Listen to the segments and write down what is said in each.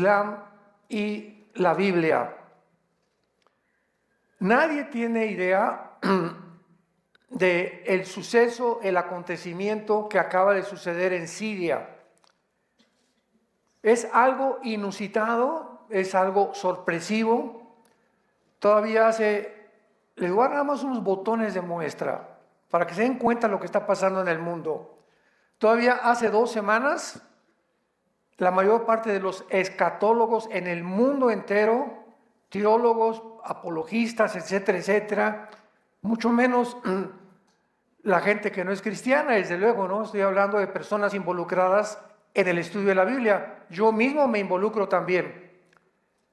Islam y la Biblia. Nadie tiene idea del suceso, el acontecimiento que acaba de suceder en Siria. Es algo inusitado, es algo sorpresivo. Todavía les voy a dar nada más unos botones de muestra para que se den cuenta de lo que está pasando en el mundo. Todavía hace 2 semanas, la mayor parte de los escatólogos en el mundo entero, teólogos, apologistas, etcétera, etcétera, mucho menos la gente que no es cristiana, desde luego, ¿no? Estoy hablando de personas involucradas en el estudio de la Biblia. Yo mismo me involucro también.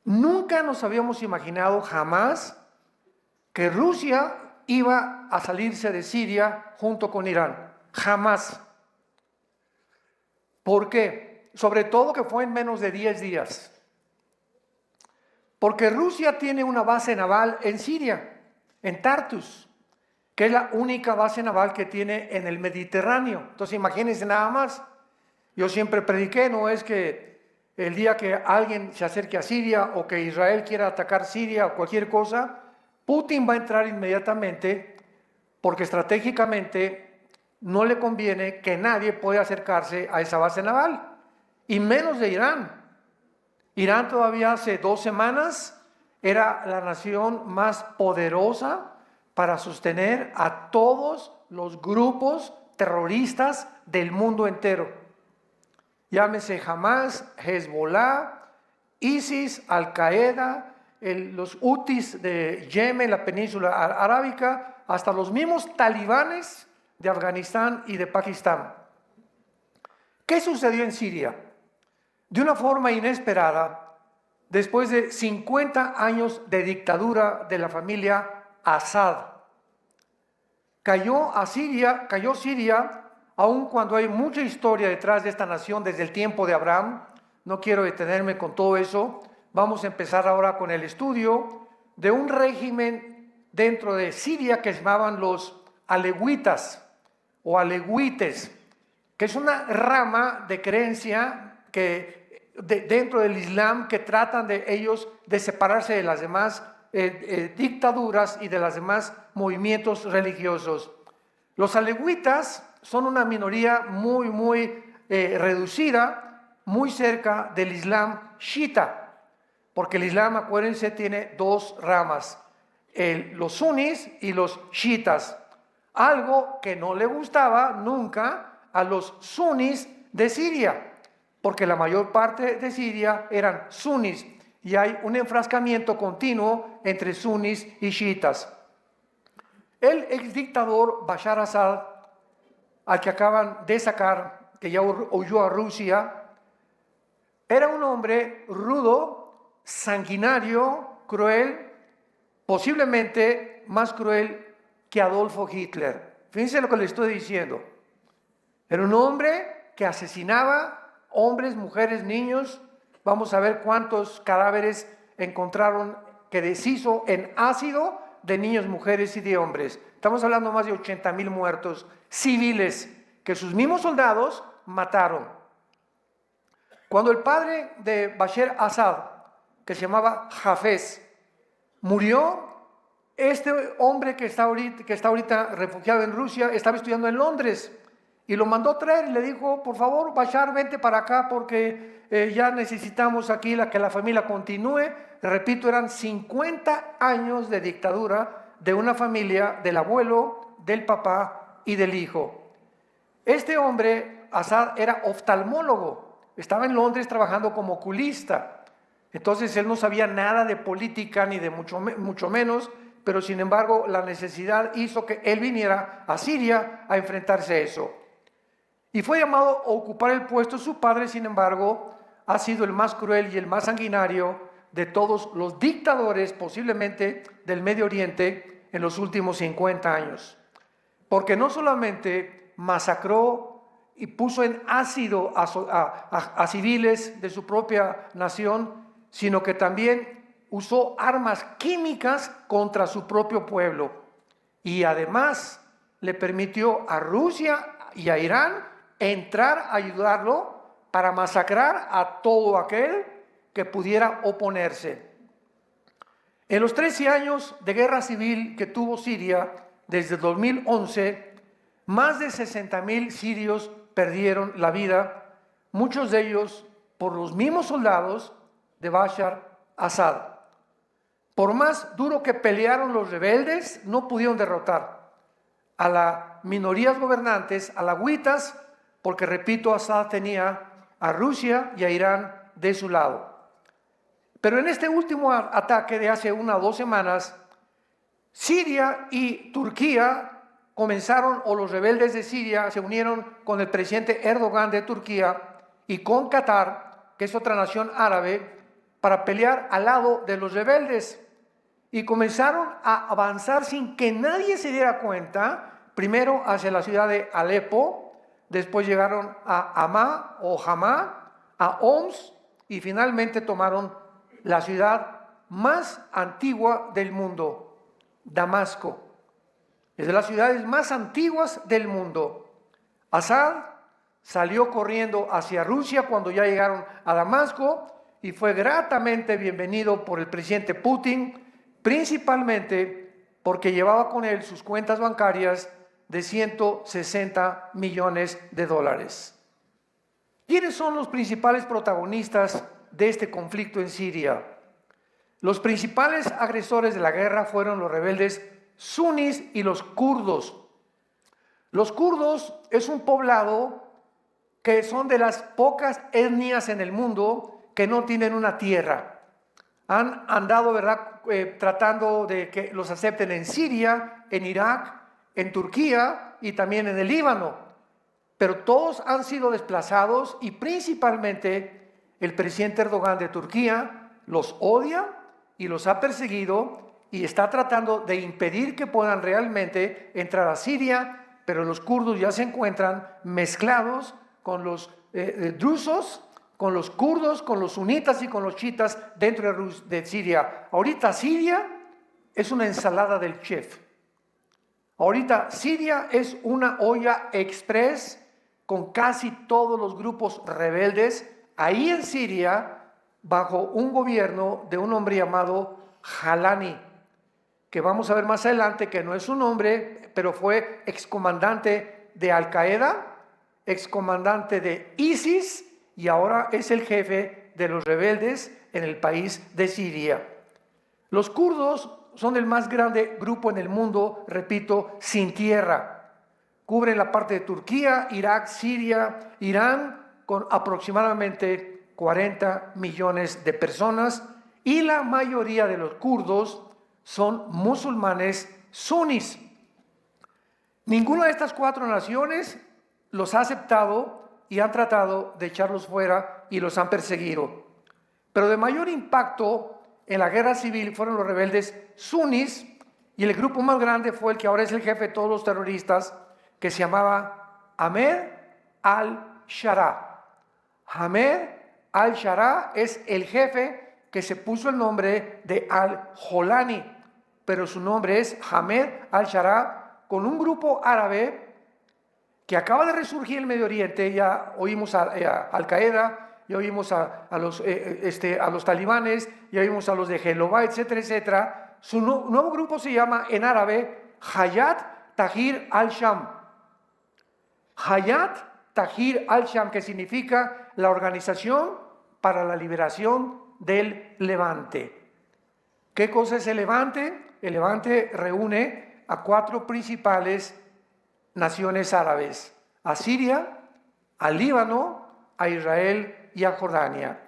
Nunca nos habíamos imaginado jamás que Rusia iba a salirse de Siria junto con Irán. Jamás. ¿Por qué? Sobre todo que fue en menos de 10 días. Porque Rusia tiene una base naval en Siria, en Tartus, que es la única base naval que tiene en el Mediterráneo. Entonces imagínense nada más. Yo siempre prediqué, no es que el día que alguien se acerque a Siria o que Israel quiera atacar Siria o cualquier cosa, Putin va a entrar inmediatamente porque estratégicamente no le conviene que nadie pueda acercarse a esa base naval, y menos de Irán. Irán todavía hace 2 semanas era la nación más poderosa para sostener a todos los grupos terroristas del mundo entero. Llámese Hamas, Hezbollah, ISIS, Al-Qaeda, los Hutis de Yemen, la península arábica, hasta los mismos talibanes de Afganistán y de Pakistán. ¿Qué sucedió en Siria? De una forma inesperada, después de 50 años de dictadura de la familia Assad, cayó Siria, aun cuando hay mucha historia detrás de esta nación desde el tiempo de Abraham. No quiero detenerme con todo eso. Vamos a empezar ahora con el estudio de un régimen dentro de Siria que se llamaban los alewitas o alewites, que es una rama de creencia que dentro del Islam que tratan de ellos de separarse de las demás dictaduras y de los demás movimientos religiosos. Los alewitas son una minoría muy reducida, muy cerca del Islam chiita, porque el Islam, acuérdense, tiene 2 ramas, los sunis y los chiitas, algo que no le gustaba nunca a los sunis de Siria, porque la mayor parte de Siria eran sunis, y hay un enfrascamiento continuo entre sunis y chiitas. El exdictador Bashar Assad, al que acaban de sacar, que ya huyó a Rusia, era un hombre rudo, sanguinario, cruel, posiblemente más cruel que Adolfo Hitler. Fíjense lo que le estoy diciendo. Era un hombre que asesinaba hombres, mujeres, niños. Vamos a ver cuántos cadáveres encontraron que deshizo en ácido de niños, mujeres y de hombres. Estamos hablando de más de 80,000 muertos civiles que sus mismos soldados mataron. Cuando el padre de Bashar Assad, que se llamaba Hafez, murió, este hombre que está ahorita refugiado en Rusia estaba estudiando en Londres y lo mandó traer y le dijo: por favor, Bashar, vente para acá porque ya necesitamos aquí que la familia continúe. Repito, eran 50 años de dictadura de una familia, del abuelo, del papá y del hijo. Este hombre, Assad, era oftalmólogo, estaba en Londres trabajando como oculista. Entonces él no sabía nada de política ni de mucho menos, pero sin embargo la necesidad hizo que él viniera a Siria a enfrentarse a eso. Y fue llamado a ocupar el puesto. Su padre, sin embargo, ha sido el más cruel y el más sanguinario de todos los dictadores, posiblemente del Medio Oriente, en los últimos 50 años. Porque no solamente masacró y puso en ácido a civiles de su propia nación, sino que también usó armas químicas contra su propio pueblo. Y además le permitió a Rusia y a Irán entrar a ayudarlo para masacrar a todo aquel que pudiera oponerse. En los 13 años de guerra civil que tuvo Siria desde 2011, más de 60,000 sirios perdieron la vida, muchos de ellos por los mismos soldados de Bashar Assad. Por más duro que pelearon los rebeldes, no pudieron derrotar a las minorías gobernantes alauitas, porque, repito, Assad tenía a Rusia y a Irán de su lado. Pero en este último ataque de hace 1 o 2 semanas, Siria y Turquía comenzaron, o los rebeldes de Siria se unieron con el presidente Erdogan de Turquía y con Qatar, que es otra nación árabe, para pelear al lado de los rebeldes. Y comenzaron a avanzar sin que nadie se diera cuenta, primero hacia la ciudad de Alepo, después llegaron a Hama, a Homs, y finalmente tomaron la ciudad más antigua del mundo, Damasco. Es de las ciudades más antiguas del mundo. Assad salió corriendo hacia Rusia cuando ya llegaron a Damasco y fue gratamente bienvenido por el presidente Putin, principalmente porque llevaba con él sus cuentas bancarias de 160 millones de dólares. ¿Quiénes son los principales protagonistas de este conflicto en Siria? Los principales agresores de la guerra fueron los rebeldes suníes y los kurdos. Los kurdos es un poblado que son de las pocas etnias en el mundo que no tienen una tierra. Han andado, ¿verdad?, tratando de que los acepten en Siria, en Irak, en Turquía y también en el Líbano. Pero todos han sido desplazados y principalmente el presidente Erdogan de Turquía los odia y los ha perseguido y está tratando de impedir que puedan realmente entrar a Siria, pero los kurdos ya se encuentran mezclados con los drusos, con los kurdos, con los sunitas y con los chiitas dentro de Siria. Ahorita Siria es una ensalada del chef. Ahorita Siria es una olla express con casi todos los grupos rebeldes ahí en Siria, bajo un gobierno de un hombre llamado Jalani, que vamos a ver más adelante que no es un hombre, pero fue excomandante de Al-Qaeda, excomandante de ISIS, y ahora es el jefe de los rebeldes en el país de Siria. Los kurdos son el más grande grupo en el mundo, repito, sin tierra. Cubren la parte de Turquía, Irak, Siria, Irán, con aproximadamente 40 millones de personas, y la mayoría de los kurdos son musulmanes suníes. Ninguna de estas 4 naciones los ha aceptado y han tratado de echarlos fuera y los han perseguido. Pero de mayor impacto en la guerra civil fueron los rebeldes suníes, y el grupo más grande fue el que ahora es el jefe de todos los terroristas, que se llamaba Ahmed al-Sharaa. Ahmed al-Sharaa es el jefe que se puso el nombre de al-Jolani, pero su nombre es Ahmed al-Sharaa, con un grupo árabe que acaba de resurgir en el Medio Oriente. Ya oímos a Al-Qaeda, ya oímos a los talibanes, ya oímos a los de Jehová, etcétera, etcétera. Su nuevo grupo se llama en árabe Hayat Tahrir al-Sham. Hayat Tahrir al-Sham, que significa la Organización para la Liberación del Levante. ¿Qué cosa es el Levante? El Levante reúne a 4 principales naciones árabes: a Siria, al Líbano, a Israel y a Jordania.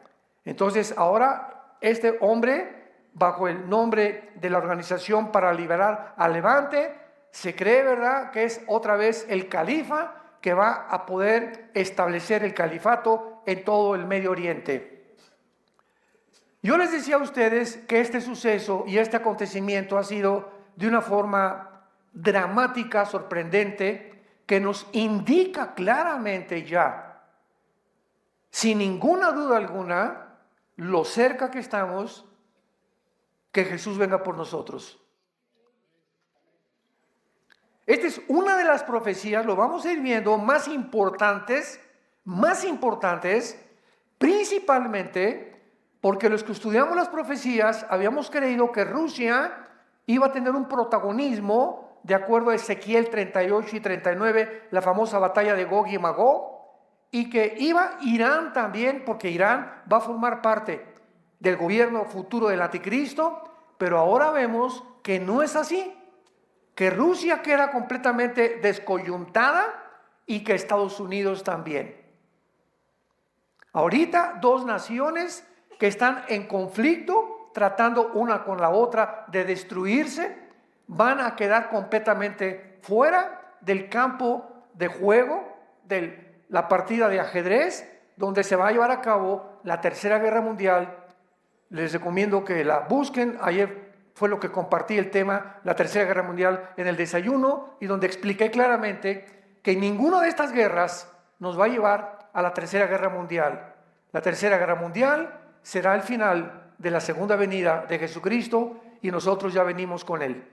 Entonces ahora este hombre, bajo el nombre de la Organización para Liberar al Levante, se cree, ¿verdad?, que es otra vez el califa que va a poder establecer el califato en todo el Medio Oriente. Yo les decía a ustedes que este suceso y este acontecimiento ha sido de una forma dramática, sorprendente, que nos indica claramente ya, sin ninguna duda alguna, lo cerca que estamos que Jesús venga por nosotros. Esta es una de las profecías, lo vamos a ir viendo, más importantes, principalmente Porque los que estudiamos las profecías habíamos creído que Rusia iba a tener un protagonismo, de acuerdo a Ezequiel 38 y 39, la famosa batalla de Gog y Magog, y que iba Irán también, porque Irán va a formar parte del gobierno futuro del anticristo, pero ahora vemos que no es así, que Rusia queda completamente descoyuntada y que Estados Unidos también. Ahorita dos naciones que están en conflicto, tratando una con la otra de destruirse, van a quedar completamente fuera del campo de juego, de la partida de ajedrez, donde se va a llevar a cabo la Tercera Guerra Mundial. Les recomiendo que la busquen. Ayer fue lo que compartí el tema, la Tercera Guerra Mundial, en el desayuno, y donde expliqué claramente que ninguna de estas guerras nos va a llevar a la Tercera Guerra Mundial. La Tercera Guerra Mundial será el final de la segunda venida de Jesucristo y nosotros ya venimos con Él.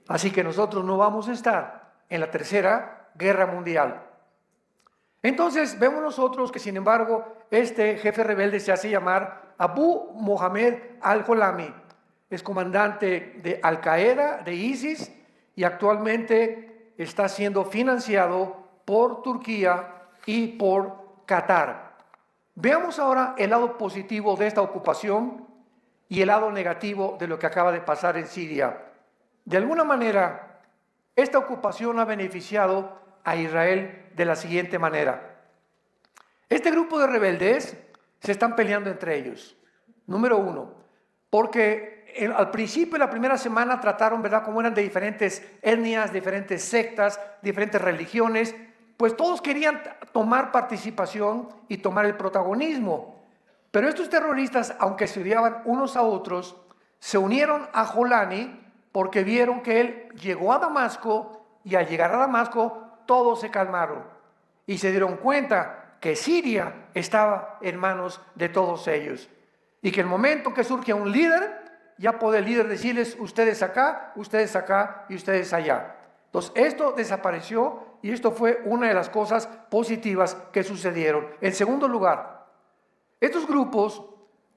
Así que nosotros no vamos a estar en la Tercera Guerra Mundial. Entonces vemos nosotros que, sin embargo, este jefe rebelde se hace llamar Abu Mohammed al-Holami. Es comandante de Al-Qaeda, de ISIS, y actualmente está siendo financiado por Turquía y por Qatar. Veamos ahora el lado positivo de esta ocupación y el lado negativo de lo que acaba de pasar en Siria. De alguna manera, esta ocupación ha beneficiado a Israel de la siguiente manera. Este grupo de rebeldes se están peleando entre ellos. Número uno, porque al principio, la primera semana, trataron, ¿verdad?, como eran de diferentes etnias, diferentes sectas, diferentes religiones, pues todos querían tomar participación y tomar el protagonismo. Pero estos terroristas, aunque se odiaban unos a otros, se unieron a Jolani porque vieron que él llegó a Damasco, y al llegar a Damasco todos se calmaron y se dieron cuenta que Siria estaba en manos de todos ellos, y que el momento que surge un líder, ya puede el líder decirles: ustedes acá y ustedes allá. Entonces esto desapareció, y esto fue una de las cosas positivas que sucedieron. En segundo lugar, estos grupos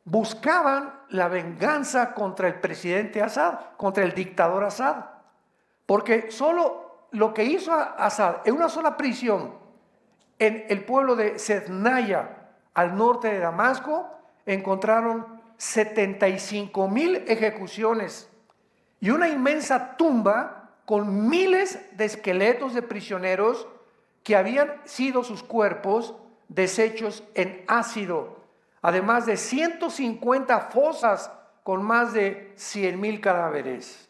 buscaban la venganza contra el presidente Assad, contra el dictador Assad, porque solo lo que hizo Assad en una sola prisión en el pueblo de Sednaya, al norte de Damasco, encontraron 75,000 ejecuciones y una inmensa tumba con miles de esqueletos de prisioneros que habían sido sus cuerpos deshechos en ácido, además de 150 fosas con más de 100,000 cadáveres.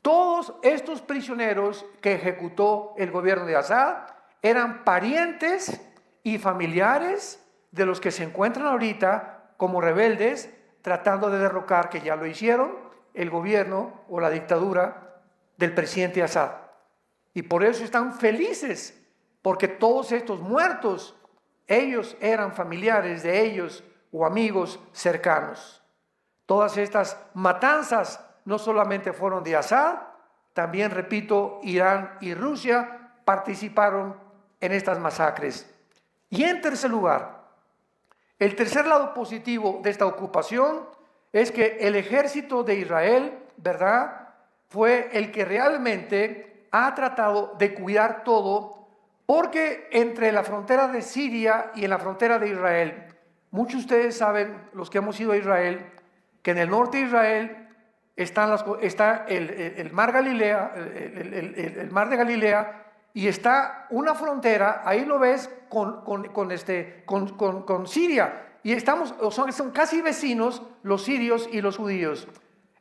Todos estos prisioneros que ejecutó el gobierno de Assad eran parientes y familiares de los que se encuentran ahorita como rebeldes tratando de derrocar, que ya lo hicieron, el gobierno o la dictadura del presidente Assad. Y por eso están felices, porque todos estos muertos, ellos eran familiares de ellos o amigos cercanos. Todas estas matanzas no solamente fueron de Assad, también, repito, Irán y Rusia participaron en estas masacres. Y en tercer lugar, el tercer lado positivo de esta ocupación es que el ejército de Israel, ¿verdad?, fue el que realmente ha tratado de cuidar todo, porque entre la frontera de Siria y en la frontera de Israel, muchos de ustedes saben, los que hemos ido a Israel, que en el norte de Israel está el mar Galilea, el mar de Galilea, y está una frontera, ahí lo ves, con Siria, y son casi vecinos los sirios y los judíos.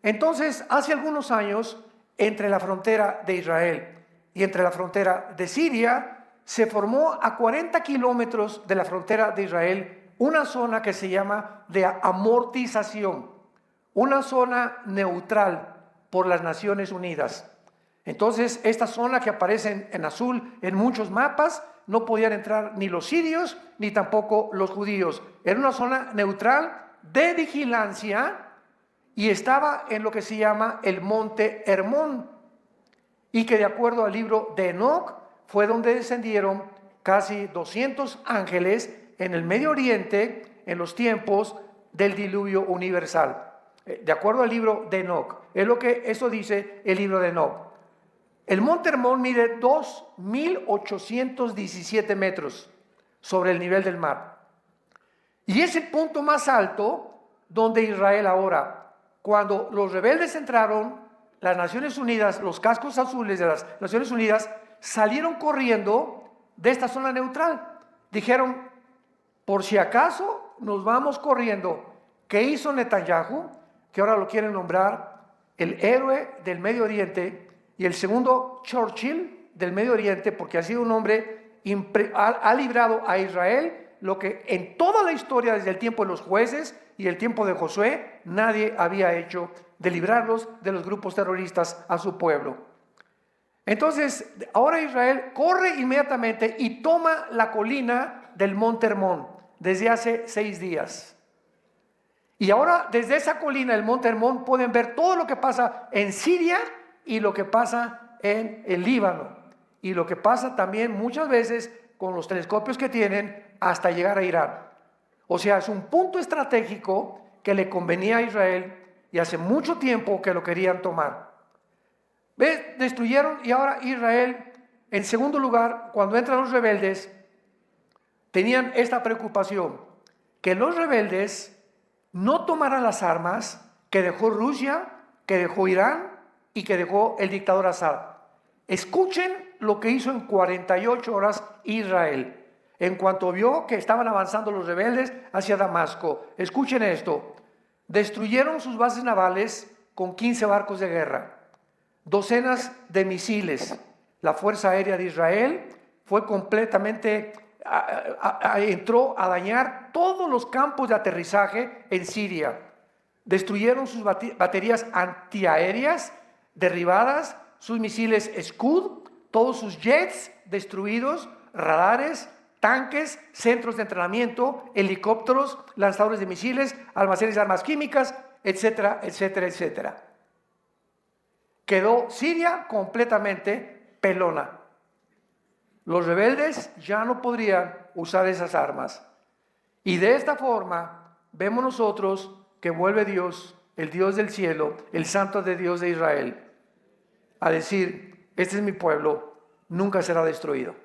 Entonces, hace algunos años, entre la frontera de Israel y entre la frontera de Siria, se formó a 40 kilómetros de la frontera de Israel una zona que se llama de amortización, una zona neutral por las Naciones Unidas. Entonces, esta zona que aparece en azul en muchos mapas, no podían entrar ni los sirios ni tampoco los judíos. Era una zona neutral de vigilancia y estaba en lo que se llama el monte Hermón, y que, de acuerdo al libro de Enoc, fue donde descendieron casi 200 ángeles en el Medio Oriente, en los tiempos del diluvio universal. De acuerdo al libro de Enoch, es lo que eso dice el libro de Enoch. El monte Hermón mide 2.817 metros sobre el nivel del mar. Y es el punto más alto donde Israel ahora, cuando los rebeldes entraron, las Naciones Unidas, los cascos azules de las Naciones Unidas, salieron corriendo de esta zona neutral. Dijeron, por si acaso nos vamos corriendo. ¿Qué hizo Netanyahu? Que ahora lo quieren nombrar el héroe del Medio Oriente y el segundo Churchill del Medio Oriente, porque ha sido un hombre, ha librado a Israel lo que en toda la historia, desde el tiempo de los jueces y el tiempo de Josué, nadie había hecho, de librarlos de los grupos terroristas a su pueblo. Entonces, ahora Israel corre inmediatamente y toma la colina del monte Hermón desde hace 6 días. Y ahora desde esa colina del monte Hermón pueden ver todo lo que pasa en Siria y lo que pasa en el Líbano. Y lo que pasa también muchas veces con los telescopios que tienen hasta llegar a Irán. O sea, es un punto estratégico que le convenía a Israel y hace mucho tiempo que lo querían tomar. ¿Ves? Destruyeron y ahora Israel, en segundo lugar, cuando entran los rebeldes, tenían esta preocupación, que los rebeldes no tomaran las armas que dejó Rusia, que dejó Irán y que dejó el dictador Assad. Escuchen lo que hizo en 48 horas Israel. En cuanto vio que estaban avanzando los rebeldes hacia Damasco, escuchen esto, destruyeron sus bases navales con 15 barcos de guerra, docenas de misiles. La Fuerza Aérea de Israel fue completamente, entró a dañar todos los campos de aterrizaje en Siria. Destruyeron sus baterías antiaéreas derribadas, sus misiles Scud, todos sus jets destruidos, radares, tanques, centros de entrenamiento, helicópteros, lanzadores de misiles, almacenes de armas químicas, etcétera, etcétera, etcétera. Quedó Siria completamente pelona. Los rebeldes ya no podrían usar esas armas. Y de esta forma vemos nosotros que vuelve Dios, el Dios del cielo, el Santo de Dios de Israel, a decir, este es mi pueblo, nunca será destruido.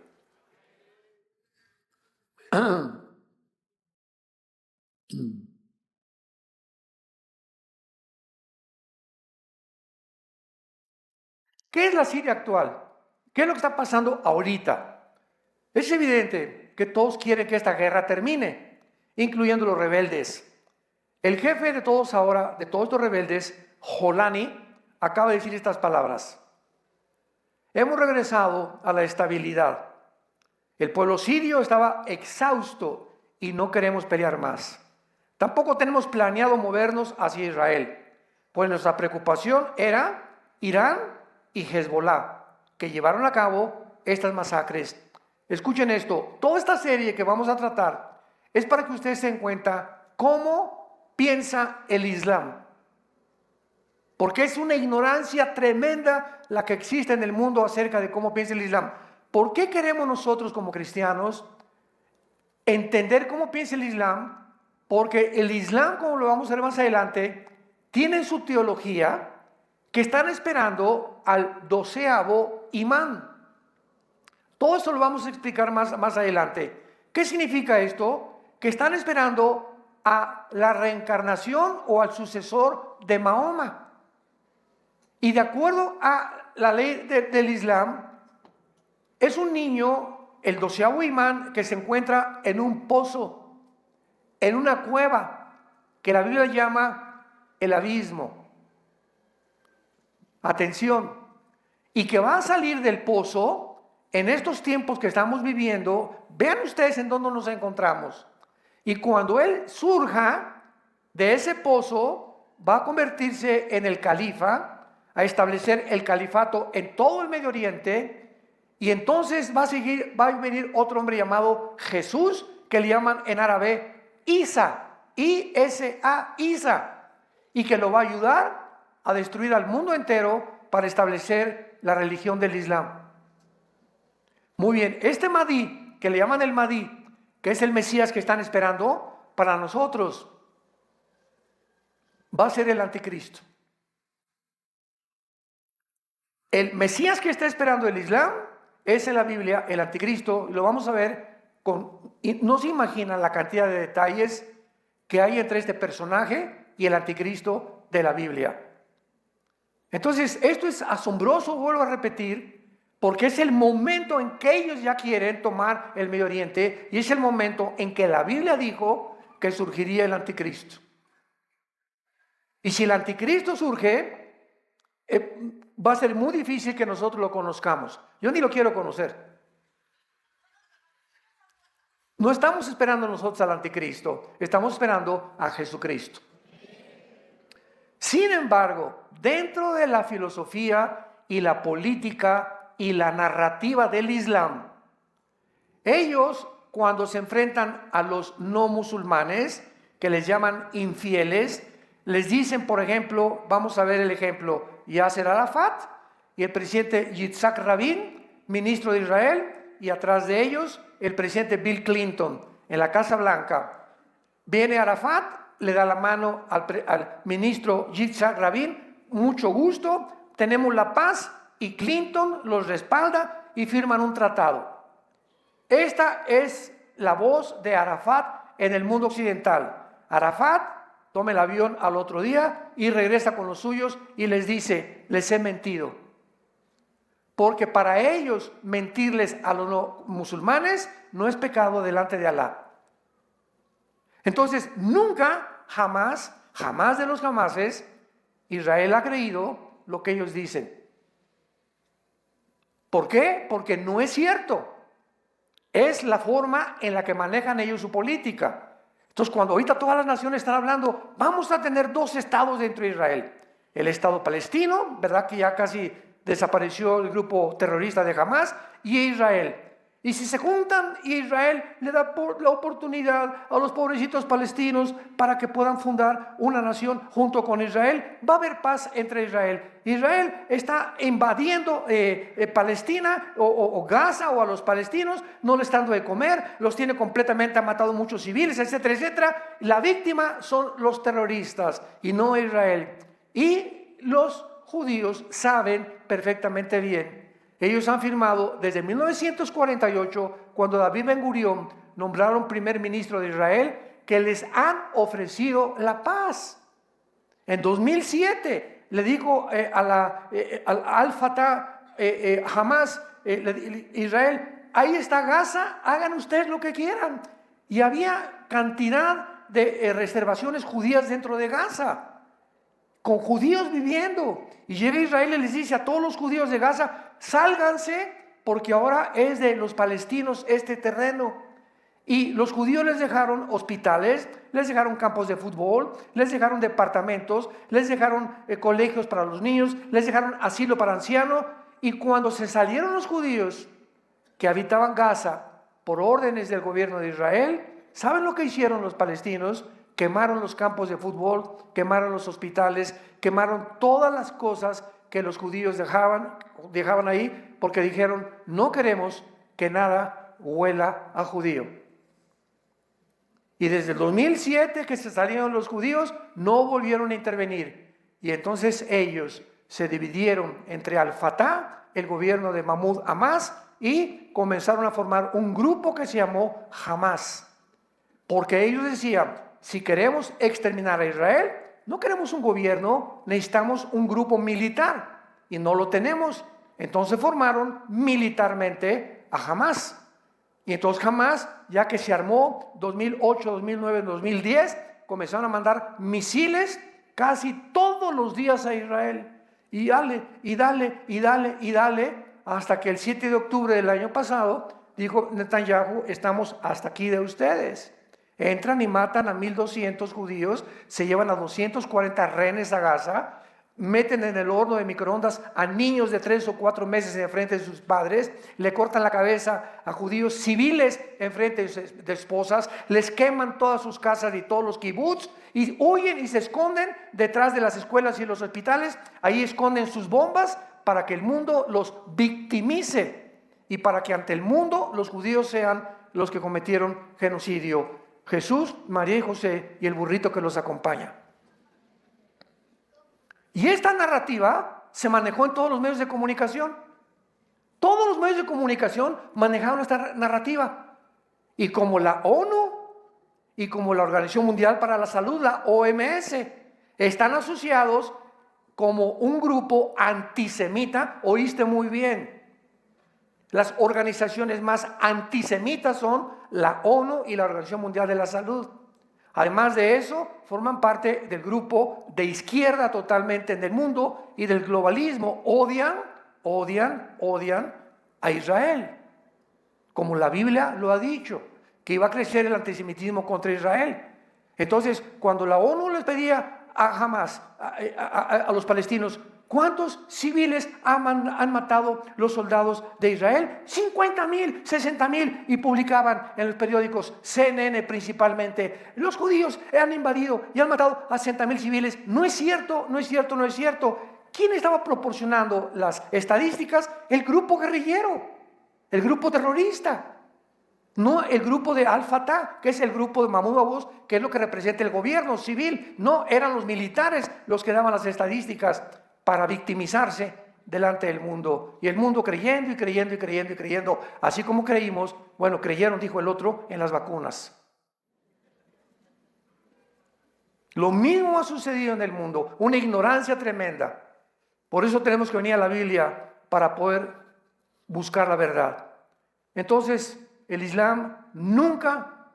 ¿Qué es la Siria actual? ¿Qué es lo que está pasando ahorita? Es evidente que todos quieren que esta guerra termine, incluyendo los rebeldes. El jefe de todos ahora, de todos estos rebeldes, Jolani, acaba de decir estas palabras. Hemos regresado a la estabilidad. El pueblo sirio estaba exhausto y no queremos pelear más. Tampoco tenemos planeado movernos hacia Israel, pues nuestra preocupación era Irán y Hezbollah, que llevaron a cabo estas masacres. Escuchen esto, toda esta serie que vamos a tratar es para que ustedes se den cuenta cómo piensa el Islam. Porque es una ignorancia tremenda la que existe en el mundo acerca de cómo piensa el Islam. ¿Por qué queremos nosotros como cristianos entender cómo piensa el Islam? Porque el Islam, como lo vamos a ver más adelante, tiene su teología que están esperando al 12º imán. Todo esto lo vamos a explicar más adelante. ¿Qué significa esto? Que están esperando a la reencarnación o al sucesor de Mahoma. Y de acuerdo a la ley del Islam, es un niño, el 12º imán, que se encuentra en un pozo, en una cueva, que la Biblia llama el abismo. Atención, y que va a salir del pozo en estos tiempos que estamos viviendo. Vean ustedes en dónde nos encontramos. Y cuando él surja de ese pozo, va a convertirse en el califa, a establecer el califato en todo el Medio Oriente, y entonces va a venir otro hombre llamado Jesús, que le llaman en árabe Isa, I-S-A, Isa, y que lo va a ayudar a destruir al mundo entero para establecer la religión del Islam. Muy bien, este Mahdi, que le llaman el Mahdi, que es el Mesías que están esperando, para nosotros va a ser el anticristo. El Mesías que está esperando el Islam es en la Biblia el anticristo, y lo vamos a ver y no se imaginan la cantidad de detalles que hay entre este personaje y el anticristo de la Biblia. Entonces, esto es asombroso, vuelvo a repetir, porque es el momento en que ellos ya quieren tomar el Medio Oriente, y es el momento en que la Biblia dijo que surgiría el anticristo. Y si el anticristo surge, va a ser muy difícil que nosotros lo conozcamos. Yo ni lo quiero conocer. No estamos esperando nosotros al anticristo, estamos esperando a Jesucristo. Sin embargo, dentro de la filosofía y la política y la narrativa del Islam, ellos, cuando se enfrentan a los no musulmanes, que les llaman infieles, les dicen, por ejemplo, vamos a ver el ejemplo, Yasser Arafat y el presidente Yitzhak Rabin, ministro de Israel, y atrás de ellos el presidente Bill Clinton en la Casa Blanca. Viene Arafat, le da la mano al ministro Yitzhak Rabin, mucho gusto, tenemos la paz, y Clinton los respalda y firman un tratado. Esta es la voz de Arafat en el mundo occidental. Arafat toma el avión al otro día y regresa con los suyos y les dice, les he mentido. Porque para ellos mentirles a los no musulmanes no es pecado delante de Alá. Entonces, nunca, jamás de los jamases, Israel ha creído lo que ellos dicen. ¿Por qué? Porque no es cierto. Es la forma en la que manejan ellos su política. Entonces, cuando ahorita todas las naciones están hablando, vamos a tener dos estados dentro de Israel. El Estado palestino, ¿verdad? Que ya casi desapareció el grupo terrorista de Hamas, y Israel. Y si se juntan, Israel le da la oportunidad a los pobrecitos palestinos para que puedan fundar una nación junto con Israel, va a haber paz entre Israel. Israel está invadiendo Palestina o Gaza, o a los palestinos, no les está dando de comer, los tiene completamente, ha matado muchos civiles, etcétera, etcétera. La víctima son los terroristas y no Israel. Y los judíos saben perfectamente bien. Ellos han firmado desde 1948, cuando David Ben Gurión nombraron primer ministro de Israel, que les han ofrecido la paz. En 2007 le dijo al Fatah, Hamas, Israel, ahí está Gaza, hagan ustedes lo que quieran. Y había cantidad de reservaciones judías dentro de Gaza, con judíos viviendo. Y llega Israel y les dice a todos los judíos de Gaza, sálganse, porque ahora es de los palestinos este terreno. Y los judíos les dejaron hospitales, les dejaron campos de fútbol, les dejaron departamentos, les dejaron colegios para los niños, les dejaron asilo para ancianos. Y cuando se salieron los judíos que habitaban Gaza por órdenes del gobierno de Israel, ¿saben lo que hicieron los palestinos? Quemaron los campos de fútbol, quemaron los hospitales, quemaron todas las cosas que los judíos dejaban ahí, porque dijeron, no queremos que nada huela a judío. Y desde el 2007 que se salieron los judíos, no volvieron a intervenir. Y entonces ellos se dividieron entre Al-Fatah, el gobierno de Mahmoud Abbas, y comenzaron a formar un grupo que se llamó Hamas. Porque ellos decían, si queremos exterminar a Israel, no queremos un gobierno, necesitamos un grupo militar, y no lo tenemos. Entonces formaron militarmente a Hamas. Y entonces Hamas, ya que se armó 2008, 2009, 2010, comenzaron a mandar misiles casi todos los días a Israel. Y dale, y dale, y dale, y dale, hasta que el 7 de octubre del año pasado, dijo Netanyahu, estamos hasta aquí de ustedes. Entran y matan a 1,200 judíos, se llevan a 240 rehenes a Gaza, meten en el horno de microondas a niños de 3 o 4 meses en frente de sus padres, le cortan la cabeza a judíos civiles en frente de esposas, les queman todas sus casas y todos los kibbutz, y huyen y se esconden detrás de las escuelas y los hospitales. Ahí esconden sus bombas para que el mundo los victimice y para que ante el mundo los judíos sean los que cometieron genocidio. Jesús, María y José y el burrito que los acompaña. Y esta narrativa se manejó en todos los medios de comunicación. Todos los medios de comunicación manejaron esta narrativa. Y como la ONU y como la Organización Mundial para la Salud, la OMS, están asociados como un grupo antisemita, oíste muy bien. Las organizaciones más antisemitas son la ONU y la Organización Mundial de la Salud. Además de eso, forman parte del grupo de izquierda totalmente en el mundo y del globalismo. Odian a Israel, como la Biblia lo ha dicho, que iba a crecer el antisemitismo contra Israel. Entonces, cuando la ONU les pedía a Hamas, a los palestinos, ¿cuántos civiles han matado los soldados de Israel? 50,000, 60,000, y publicaban en los periódicos, CNN principalmente, los judíos han invadido y han matado a 60,000 civiles. No es cierto, no es cierto, no es cierto. ¿Quién estaba proporcionando las estadísticas? El grupo guerrillero, el grupo terrorista. No el grupo de Al-Fatah, que es el grupo de Mahmoud Abbas, que es lo que representa el gobierno civil. No, eran los militares los que daban las estadísticas para victimizarse delante del mundo. Y el mundo creyendo y creyendo y creyendo y creyendo. Así como creímos, bueno, creyeron, dijo el otro, en las vacunas. Lo mismo ha sucedido en el mundo, una ignorancia tremenda. Por eso tenemos que venir a la Biblia para poder buscar la verdad. Entonces, el Islam nunca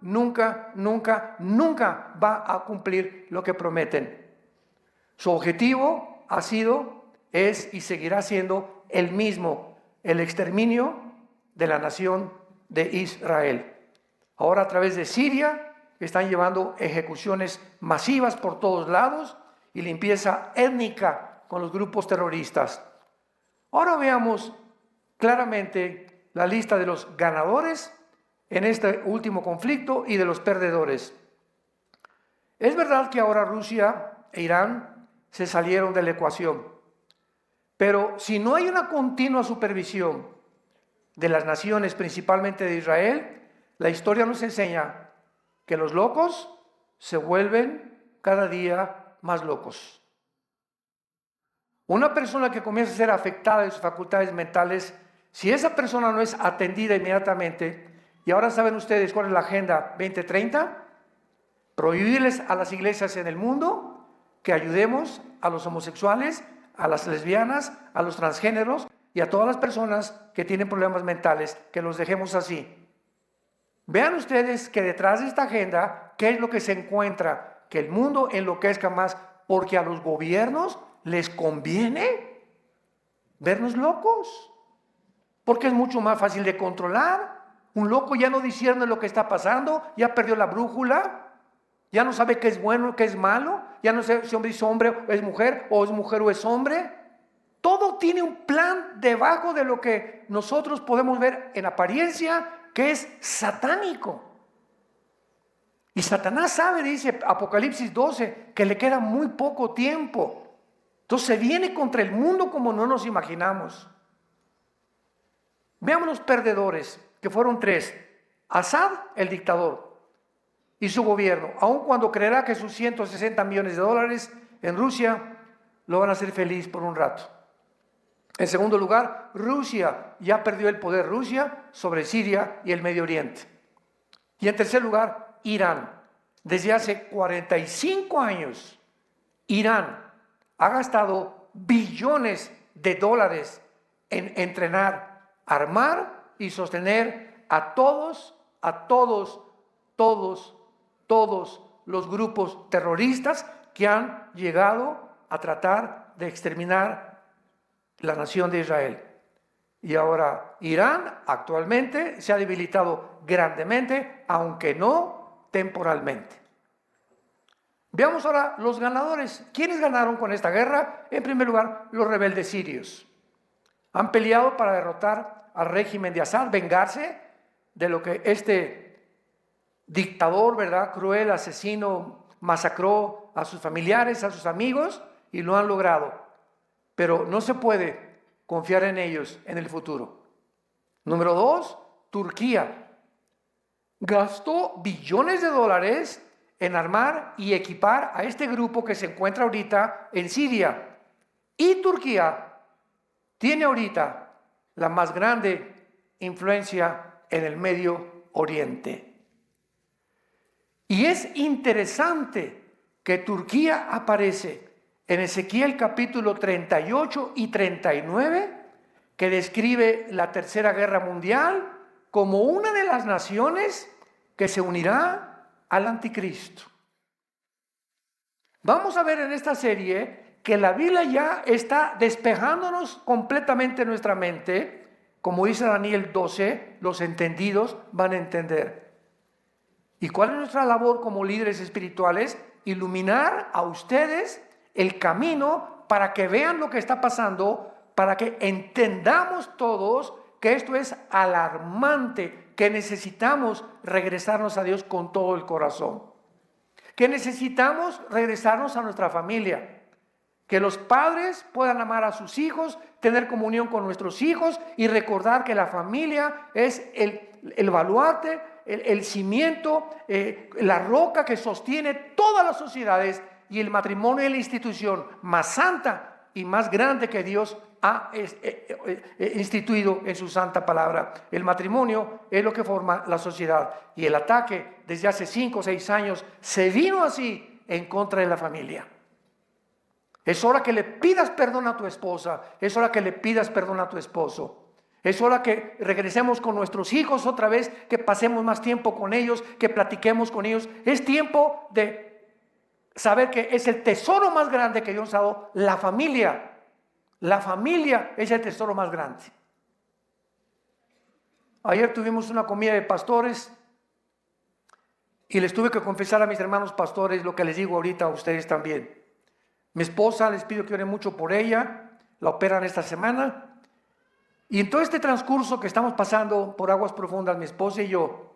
va a cumplir lo que prometen. Su objetivo ha sido, es y seguirá siendo el mismo, el exterminio de la nación de Israel. Ahora a través de Siria están llevando ejecuciones masivas por todos lados y limpieza étnica con los grupos terroristas. Ahora veamos claramente la lista de los ganadores en este último conflicto y de los perdedores. Es verdad que ahora Rusia e Irán se salieron de la ecuación, pero si no hay una continua supervisión de las naciones, principalmente de Israel, la historia nos enseña que los locos se vuelven cada día más locos. Una persona que comienza a ser afectada de sus facultades mentales, si esa persona no es atendida inmediatamente, y ahora saben ustedes cuál es la Agenda 2030, prohibirles a las iglesias en el mundo que ayudemos a los homosexuales, a las lesbianas, a los transgéneros y a todas las personas que tienen problemas mentales, que los dejemos así. Vean ustedes que detrás de esta agenda, ¿qué es lo que se encuentra? Que el mundo enloquezca más, porque a los gobiernos les conviene vernos locos, porque es mucho más fácil de controlar. Un loco ya no discierne lo que está pasando, ya perdió la brújula, ya no sabe qué es bueno, qué es malo, ya no sé si hombre es hombre o es mujer o es hombre. Todo tiene un plan debajo de lo que nosotros podemos ver en apariencia, que es satánico. Y Satanás sabe, dice Apocalipsis 12, que le queda muy poco tiempo. Entonces se viene contra el mundo como no nos imaginamos. Veamos los perdedores, que fueron 3. Assad, el dictador, y su gobierno, aun cuando creerá que sus 160 millones de dólares en Rusia lo van a hacer feliz por un rato. En segundo lugar, Rusia, ya perdió el poder Rusia sobre Siria y el Medio Oriente. Y en tercer lugar, Irán. Desde hace 45 años, Irán ha gastado billones de dólares en entrenar, armar y sostener a todos los grupos terroristas que han llegado a tratar de exterminar la nación de Israel. Y ahora Irán actualmente se ha debilitado grandemente, aunque no temporalmente. Veamos ahora los ganadores. ¿Quiénes ganaron con esta guerra? En primer lugar, los rebeldes sirios. Han peleado para derrotar al régimen de Assad, vengarse de lo que este dictador, ¿verdad?, cruel, asesino, masacró a sus familiares, a sus amigos, y lo han logrado. Pero no se puede confiar en ellos en el futuro. Número 2, Turquía. gastó billones de dólares en armar y equipar a este grupo que se encuentra ahorita en Siria. Y Turquía tiene ahorita la más grande influencia en el Medio Oriente. Y es interesante que Turquía aparece en Ezequiel capítulo 38 y 39, que describe la Tercera Guerra Mundial como una de las naciones que se unirá al anticristo. Vamos a ver en esta serie que la Biblia ya está despejándonos completamente nuestra mente. Como dice Daniel 12, los entendidos van a entender. ¿Y cuál es nuestra labor como líderes espirituales? Iluminar a ustedes el camino para que vean lo que está pasando, para que entendamos todos que esto es alarmante, que necesitamos regresarnos a Dios con todo el corazón, que necesitamos regresarnos a nuestra familia, que los padres puedan amar a sus hijos, tener comunión con nuestros hijos y recordar que la familia es el baluarte, el cimiento, la roca que sostiene todas las sociedades, y el matrimonio es la institución más santa y más grande que Dios ha instituido en su santa palabra. El matrimonio es lo que forma la sociedad, y el ataque desde hace 5 o 6 años se vino así en contra de la familia. Es hora que le pidas perdón a tu esposa, es hora que le pidas perdón a tu esposo. Es hora que regresemos con nuestros hijos otra vez, que pasemos más tiempo con ellos, que platiquemos con ellos. Es tiempo de saber que es el tesoro más grande que Dios ha dado, la familia. La familia es el tesoro más grande. Ayer tuvimos una comida de pastores y les tuve que confesar a mis hermanos pastores lo que les digo ahorita a ustedes también. Mi esposa, les pido que oren mucho por ella, la operan esta semana. Y en todo este transcurso que estamos pasando por aguas profundas, mi esposa y yo,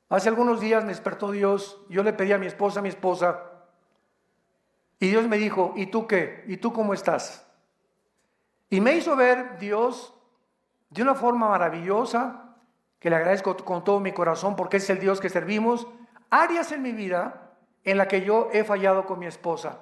hace algunos días me despertó Dios. Yo le pedí a mi esposa, y Dios me dijo: ¿y tú qué? ¿Y tú cómo estás? Y me hizo ver Dios de una forma maravillosa, que le agradezco con todo mi corazón, porque es el Dios que servimos, áreas en mi vida en la que yo he fallado con mi esposa.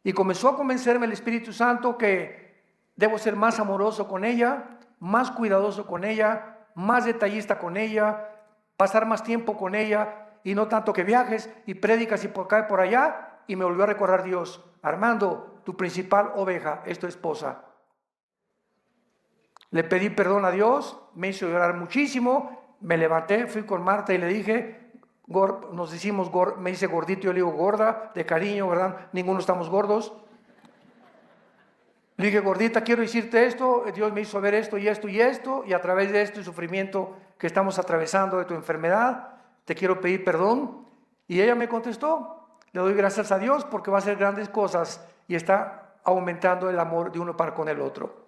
Y comenzó a convencerme el Espíritu Santo que debo ser más amoroso con ella, más cuidadoso con ella, más detallista con ella, pasar más tiempo con ella, y no tanto que viajes y prédicas y por acá y por allá. Y me volvió a recordar Dios: Armando, tu principal oveja es tu esposa. Le pedí perdón a Dios, me hizo llorar muchísimo, me levanté, fui con Marta y le dije, nos decimos, me dice gordito, yo le digo gorda, de cariño, ¿verdad? Ninguno estamos gordos. Le dije: gordita, quiero decirte esto, Dios me hizo ver esto y esto y esto, y a través de esto y sufrimiento que estamos atravesando de tu enfermedad, te quiero pedir perdón. Y ella me contestó: le doy gracias a Dios porque va a hacer grandes cosas y está aumentando el amor de uno para con el otro.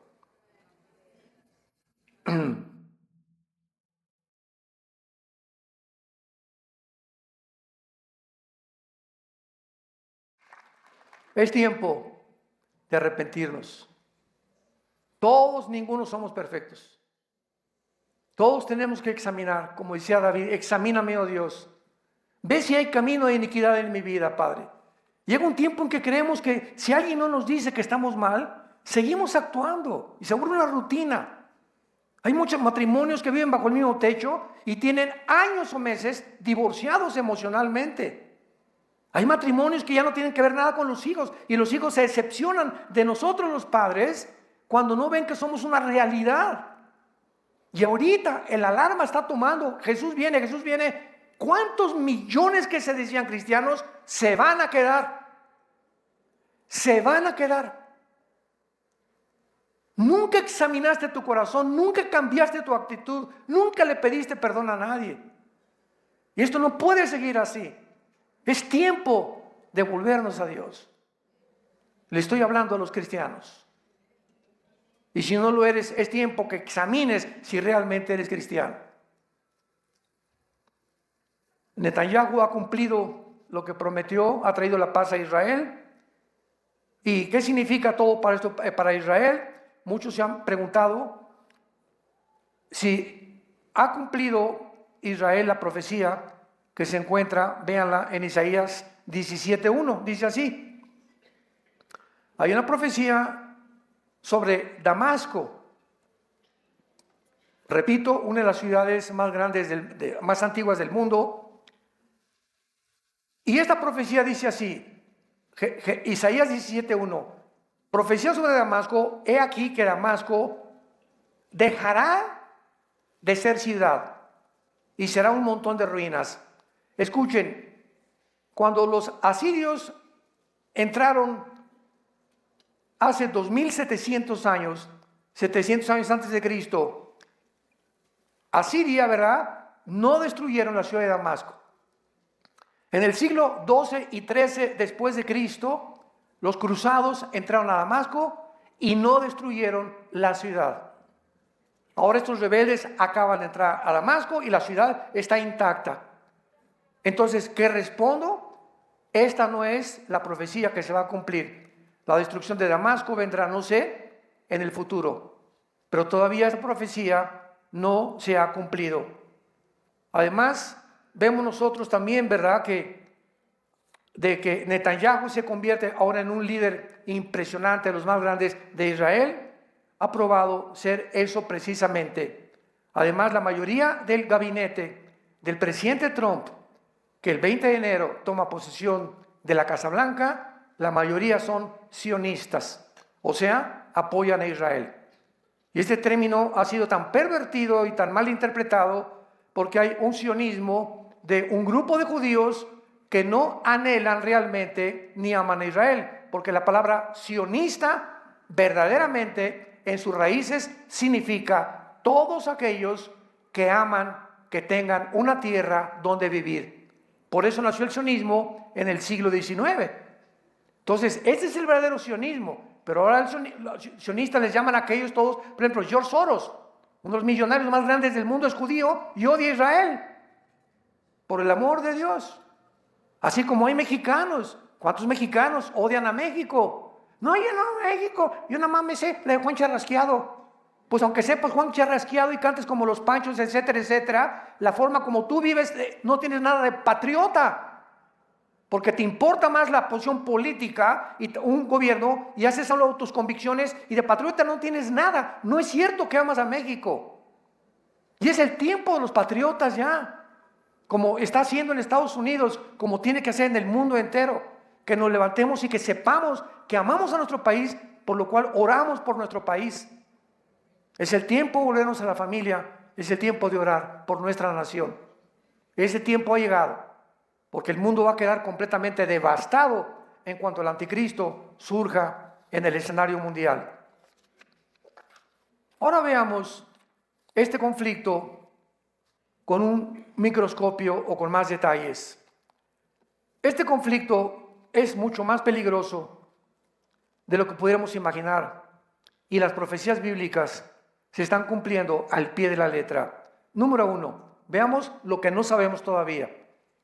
Es tiempo de arrepentirnos. Todos, ninguno somos perfectos. Todos tenemos que examinar, como decía David: examíname, oh Dios, ve si hay camino de iniquidad en mi vida, Padre. Llega un tiempo en que creemos que si alguien no nos dice que estamos mal, seguimos actuando y se vuelve una rutina. Hay muchos matrimonios que viven bajo el mismo techo y tienen años o meses divorciados emocionalmente. Hay matrimonios que ya no tienen que ver nada con los hijos, y los hijos se decepcionan de nosotros los padres cuando no ven que somos una realidad. Y ahorita el alarma está tomando. Jesús viene, Jesús viene. ¿Cuántos millones que se decían cristianos se van a quedar? Se van a quedar. Nunca examinaste tu corazón, nunca cambiaste tu actitud, nunca le pediste perdón a nadie. Y esto no puede seguir así. Es tiempo de volvernos a Dios. Le estoy hablando a los cristianos. Y si no lo eres, es tiempo que examines si realmente eres cristiano. Netanyahu ha cumplido lo que prometió, ha traído la paz a Israel. ¿Y qué significa todo para esto, para Israel? Muchos se han preguntado si ha cumplido Israel la profecía que se encuentra, véanla, en Isaías 17:1, dice así. Hay una profecía sobre Damasco. Repito, una de las ciudades más grandes, más antiguas del mundo. Y esta profecía dice así, Isaías 17:1, profecía sobre Damasco, he aquí que Damasco dejará de ser ciudad y será un montón de ruinas. Escuchen, cuando los asirios entraron hace 2700 años, 700 años antes de Cristo, Asiria, ¿verdad?, no destruyeron la ciudad de Damasco. En el siglo 12 y 13 después de Cristo, los cruzados entraron a Damasco y no destruyeron la ciudad. Ahora estos rebeldes acaban de entrar a Damasco y la ciudad está intacta. Entonces, ¿qué respondo? Esta no es la profecía que se va a cumplir. La destrucción de Damasco vendrá, no sé, en el futuro. Pero todavía esta profecía no se ha cumplido. Además, vemos nosotros también, ¿verdad?, que Netanyahu se convierte ahora en un líder impresionante, de los más grandes de Israel. Ha probado ser eso precisamente. Además, la mayoría del gabinete del presidente Trump, que el 20 de enero toma posesión de la Casa Blanca, la mayoría son sionistas, o sea, apoyan a Israel. Y este término ha sido tan pervertido y tan mal interpretado porque hay un sionismo de un grupo de judíos que no anhelan realmente ni aman a Israel, porque la palabra sionista verdaderamente en sus raíces significa todos aquellos que aman que tengan una tierra donde vivir. Por eso nació el sionismo en el siglo XIX. Entonces, ese es el verdadero sionismo. Pero ahora los sionistas les llaman a aquellos todos, por ejemplo, George Soros, uno de los millonarios más grandes del mundo, es judío y odia a Israel. Por el amor de Dios. Así como hay mexicanos. ¿Cuántos mexicanos odian a México? No, yo no, México. Yo nada más me sé la de Juan Charrasqueado. Pues aunque sepas Juan Charrasqueado y cantes como los Panchos, etcétera, etcétera, la forma como tú vives, no tienes nada de patriota. Porque te importa más la posición política y un gobierno y haces solo tus convicciones y de patriota no tienes nada. No es cierto que amas a México. Y es el tiempo de los patriotas ya. Como está haciendo en Estados Unidos, como tiene que hacer en el mundo entero. Que nos levantemos y que sepamos que amamos a nuestro país, por lo cual oramos por nuestro país. Es el tiempo de volvernos a la familia, es el tiempo de orar por nuestra nación. Ese tiempo ha llegado, porque el mundo va a quedar completamente devastado en cuanto el anticristo surja en el escenario mundial. Ahora veamos este conflicto con un microscopio o con más detalles. Este conflicto es mucho más peligroso de lo que pudiéramos imaginar y las profecías bíblicas se están cumpliendo al pie de la letra. Número 1, veamos lo que no sabemos todavía.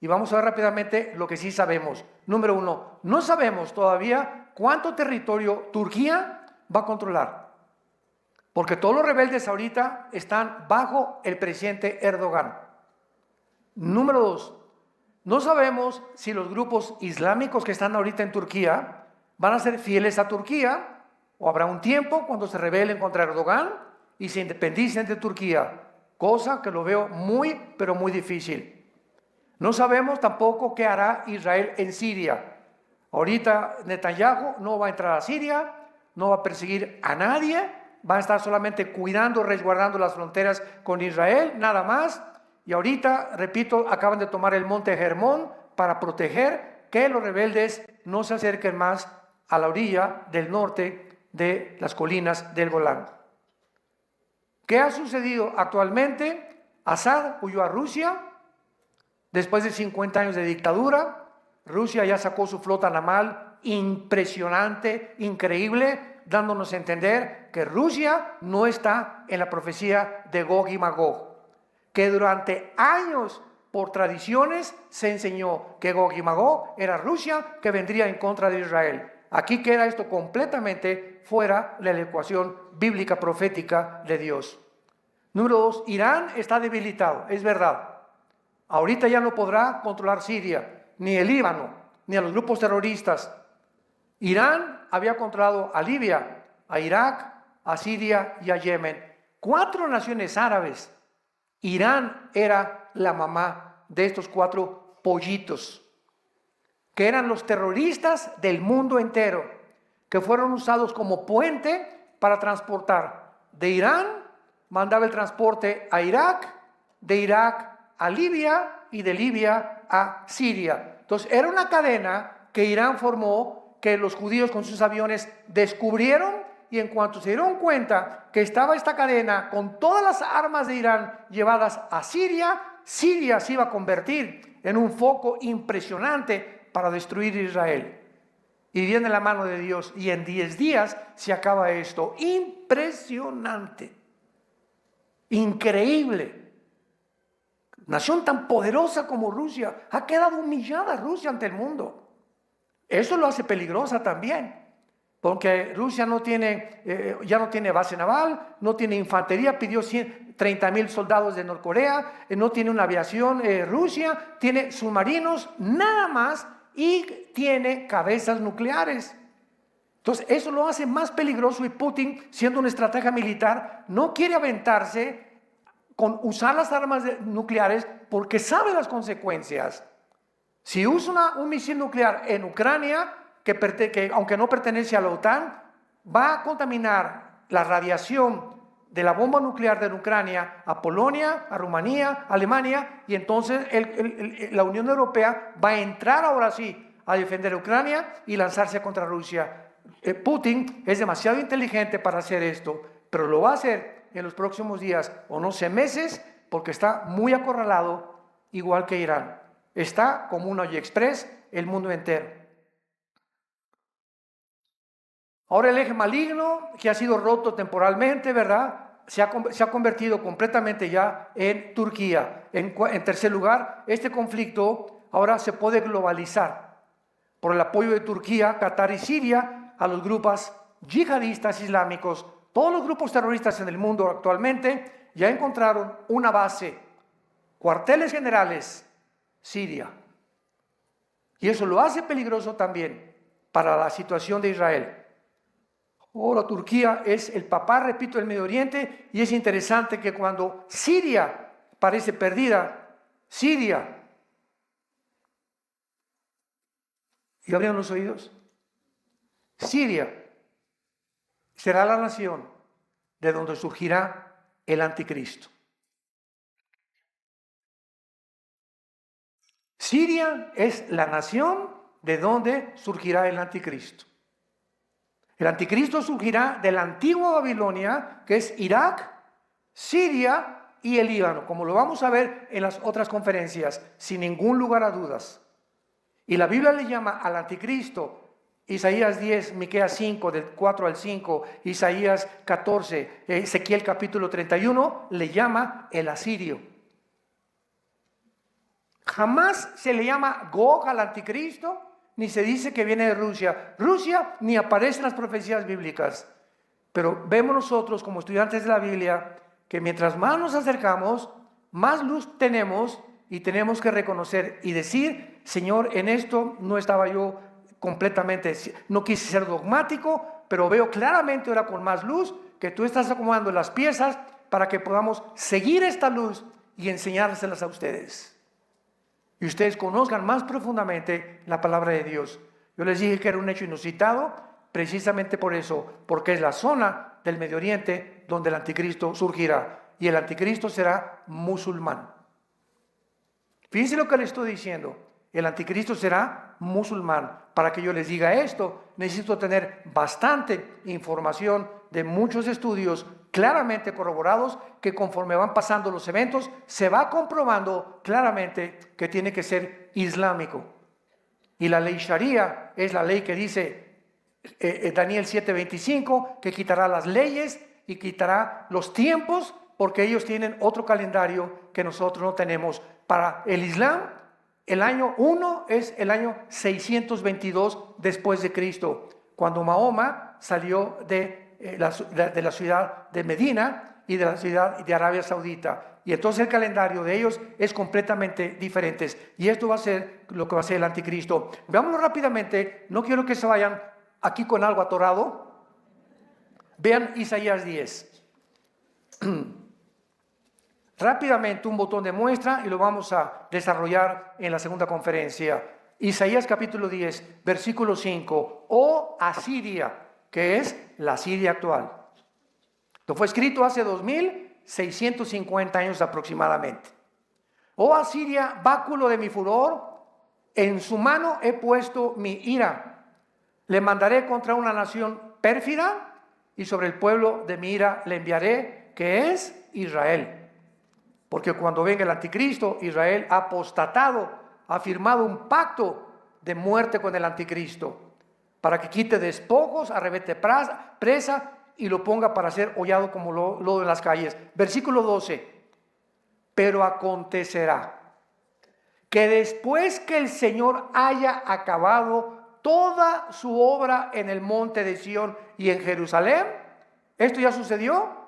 Y vamos a ver rápidamente lo que sí sabemos. Número 1, no sabemos todavía cuánto territorio Turquía va a controlar. Porque todos los rebeldes ahorita están bajo el presidente Erdogan. Número 2, no sabemos si los grupos islámicos que están ahorita en Turquía van a ser fieles a Turquía o habrá un tiempo cuando se rebelen contra Erdogan y se independicen de Turquía, cosa que lo veo muy, pero muy difícil. No sabemos tampoco qué hará Israel en Siria. Ahorita Netanyahu no va a entrar a Siria, no va a perseguir a nadie, va a estar solamente cuidando, resguardando las fronteras con Israel, nada más. Y ahorita, repito, acaban de tomar el monte Hermón para proteger que los rebeldes no se acerquen más a la orilla del norte de las colinas del Golán. ¿Qué ha sucedido actualmente? Assad huyó a Rusia. Después de 50 años de dictadura, Rusia ya sacó su flota naval impresionante, increíble, dándonos a entender que Rusia no está en la profecía de Gog y Magog, que durante años, por tradiciones, se enseñó que Gog y Magog era Rusia que vendría en contra de Israel. Aquí queda esto completamente fuera de la ecuación bíblica profética de Dios. Número 2, Irán está debilitado, es verdad. Ahorita ya no podrá controlar Siria, ni el Líbano, ni a los grupos terroristas. Irán había controlado a Libia, a Irak, a Siria y a Yemen. 4 naciones árabes. Irán era la mamá de estos 4 pollitos, que eran los terroristas del mundo entero, que fueron usados como puente para transportar. De Irán mandaba el transporte a Irak, de Irak a Libia y de Libia a Siria. Entonces era una cadena que Irán formó, que los judíos con sus aviones descubrieron, y en cuanto se dieron cuenta que estaba esta cadena con todas las armas de Irán llevadas a Siria, Siria se iba a convertir en un foco impresionante para destruir Israel. Y viene la mano de Dios y en 10 días se acaba esto. Impresionante, increíble. Nación tan poderosa como Rusia ha quedado humillada Rusia ante el mundo. Eso lo hace peligrosa también, porque Rusia no tiene, ya no tiene base naval, no tiene infantería, pidió 30,000 soldados de Norcorea, no tiene una aviación Rusia, tiene submarinos nada más y tiene cabezas nucleares. Entonces eso lo hace más peligroso, y Putin, siendo una estratega militar, no quiere aventarse con usar las armas nucleares porque sabe las consecuencias. Si usa un misil nuclear en Ucrania, que aunque no pertenece a la OTAN, va a contaminar la radiación de la bomba nuclear de Ucrania a Polonia, a Rumanía, a Alemania, y entonces la Unión Europea va a entrar ahora sí a defender a Ucrania y lanzarse contra Rusia. Putin es demasiado inteligente para hacer esto, pero lo va a hacer en los próximos días o no sé meses, porque está muy acorralado, igual que Irán. Está como un AliExpress el mundo entero. Ahora el eje maligno, que ha sido roto temporalmente, ¿verdad?, se ha convertido completamente ya en Turquía. En tercer lugar, este conflicto ahora se puede globalizar por el apoyo de Turquía, Qatar y Siria a los grupos yihadistas islámicos. Todos los grupos terroristas en el mundo actualmente ya encontraron una base, cuarteles generales, Siria. Y eso lo hace peligroso también para la situación de Israel. Ahora Turquía es el papá, repito, del Medio Oriente, y es interesante que cuando Siria parece perdida, Siria, y abrían los oídos, Siria será la nación de donde surgirá el anticristo. Siria es la nación de donde surgirá el anticristo. El anticristo surgirá de la antigua Babilonia, que es Irak, Siria y el Líbano, como lo vamos a ver en las otras conferencias, sin ningún lugar a dudas. Y la Biblia le llama al anticristo, Isaías 10, Miqueas 5, del 4 al 5, Isaías 14, Ezequiel capítulo 31, le llama el asirio. Jamás se le llama Gog al anticristo, ni se dice que viene de Rusia. Rusia ni aparece en las profecías bíblicas. Pero vemos nosotros como estudiantes de la Biblia que mientras más nos acercamos, más luz tenemos, y tenemos que reconocer y decir: Señor, en esto no estaba yo completamente, no quise ser dogmático, pero veo claramente ahora con más luz que tú estás acomodando las piezas para que podamos seguir esta luz y enseñárselas a ustedes. Y ustedes conozcan más profundamente la palabra de Dios. Yo les dije que era un hecho inusitado, precisamente por eso, porque es la zona del Medio Oriente donde el anticristo surgirá, y el anticristo será musulmán. Fíjense lo que les estoy diciendo: el anticristo será musulmán. Para que yo les diga esto, necesito tener bastante información de muchos estudios claramente corroborados, que conforme van pasando los eventos se va comprobando claramente que tiene que ser islámico. Y la ley Sharia es la ley que dice Daniel 7:25, que quitará las leyes y quitará los tiempos, porque ellos tienen otro calendario que nosotros no tenemos. Para el Islam, el año 1 es el año 622 después de Cristo, cuando Mahoma salió de la ciudad de Medina, y de la ciudad de Arabia Saudita. Y entonces el calendario de ellos es completamente diferente. Y esto va a ser lo que va a ser el anticristo. Veámoslo rápidamente. No quiero que se vayan aquí con algo atorado. Vean Isaías 10. Rápidamente un botón de muestra y lo vamos a desarrollar en la segunda conferencia. Isaías capítulo 10, versículo 5. Oh Asiria, que es la Siria actual. Esto fue escrito hace 2650 años aproximadamente. Oh Asiria, báculo de mi furor, en su mano he puesto mi ira. Le mandaré contra una nación pérfida y sobre el pueblo de mi ira le enviaré, que es Israel. Porque cuando venga el anticristo, Israel ha apostatado, ha firmado un pacto de muerte con el anticristo, para que quite despojos, arrebete presa y lo ponga para ser hollado como lodo en las calles. Versículo 12. Pero acontecerá que después que el Señor haya acabado toda su obra en el monte de Sión y en Jerusalén, ¿esto ya sucedió?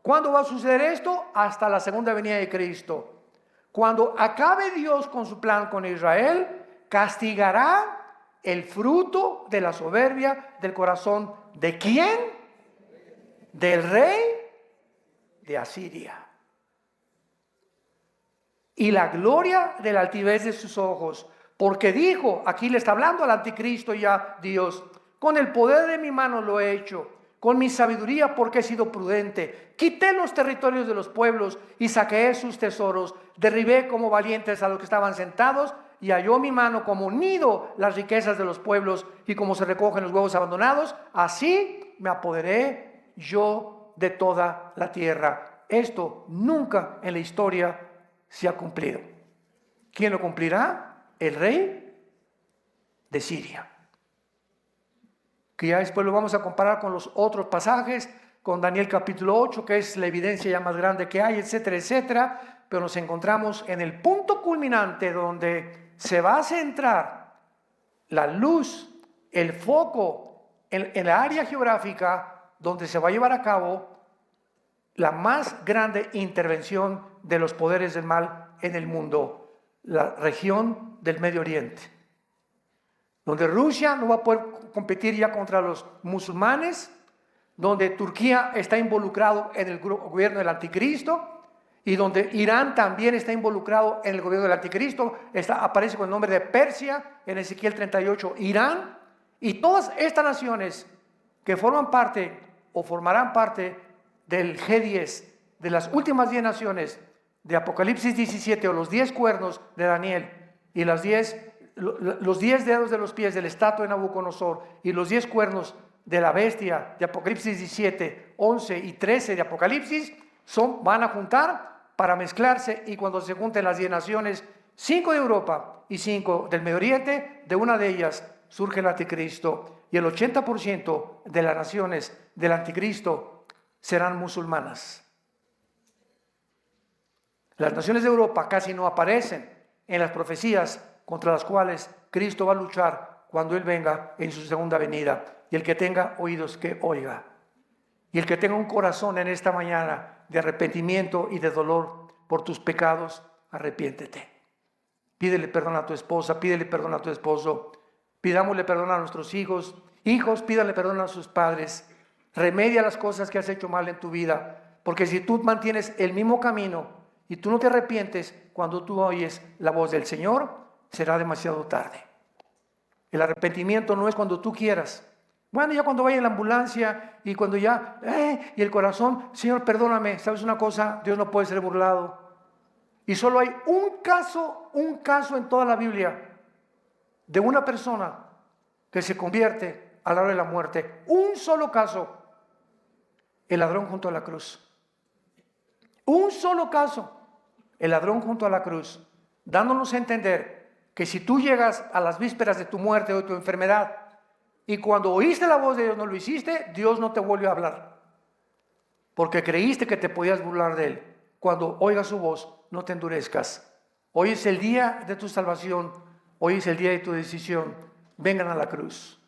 ¿Cuándo va a suceder esto? Hasta la segunda venida de Cristo. Cuando acabe Dios con su plan con Israel, castigará el fruto de la soberbia del corazón. ¿De quién? Del rey de Asiria. Y la gloria de la altivez de sus ojos. Porque dijo, aquí le está hablando al anticristo ya Dios, con el poder de mi mano lo he hecho, con mi sabiduría porque he sido prudente. Quité los territorios de los pueblos y saqué sus tesoros. Derribé como valientes a los que estaban sentados y halló mi mano como nido las riquezas de los pueblos y como se recogen los huevos abandonados. Así me apoderé yo de toda la tierra. Esto nunca en la historia se ha cumplido. ¿Quién lo cumplirá? El rey de Siria. Que ya después lo vamos a comparar con los otros pasajes, con Daniel capítulo 8, que es la evidencia ya más grande que hay, etcétera, etcétera. Pero nos encontramos en el punto culminante donde se va a centrar la luz, el foco en la área geográfica donde se va a llevar a cabo la más grande intervención de los poderes del mal en el mundo, la región del Medio Oriente, donde Rusia no va a poder competir ya contra los musulmanes, donde Turquía está involucrado en el gobierno del anticristo y donde Irán también está involucrado en el gobierno del anticristo. Aparece con el nombre de Persia en Ezequiel 38, Irán, y todas estas naciones que forman parte o formarán parte del G10, de las últimas 10 naciones de Apocalipsis 17 o los 10 cuernos de Daniel y los 10 dedos de los pies de la estatua de Nabucodonosor y los 10 cuernos de la bestia de Apocalipsis 17, 11 y 13 de Apocalipsis van a juntar para mezclarse, y cuando se junten las 10 naciones, 5 de Europa y 5 del Medio Oriente, de una de ellas surge el anticristo, y el 80% de las naciones del anticristo serán musulmanas. Las naciones de Europa casi no aparecen en las profecías contra las cuales Cristo va a luchar cuando Él venga en su segunda venida. Y el que tenga oídos, que oiga. Y el que tenga un corazón en esta mañana de arrepentimiento y de dolor por tus pecados, arrepiéntete. Pídele perdón a tu esposa, pídele perdón a tu esposo, pidámosle perdón a nuestros hijos. Hijos, pídale perdón a sus padres. Remedia las cosas que has hecho mal en tu vida, porque si tú mantienes el mismo camino y tú no te arrepientes, cuando tú oyes la voz del Señor, será demasiado tarde. El arrepentimiento no es cuando tú quieras. Bueno, ya cuando vaya en la ambulancia y cuando ya, y el corazón, Señor, perdóname. ¿Sabes una cosa? Dios no puede ser burlado. Y solo hay un caso en toda la Biblia de una persona que se convierte a la hora de la muerte. Un solo caso. El ladrón junto a la cruz. Un solo caso. El ladrón junto a la cruz. Dándonos a entender que si tú llegas a las vísperas de tu muerte o de tu enfermedad y cuando oíste la voz de Dios no lo hiciste, Dios no te vuelve a hablar. Porque creíste que te podías burlar de Él. Cuando oigas su voz, no te endurezcas. Hoy es el día de tu salvación. Hoy es el día de tu decisión. Vengan a la cruz.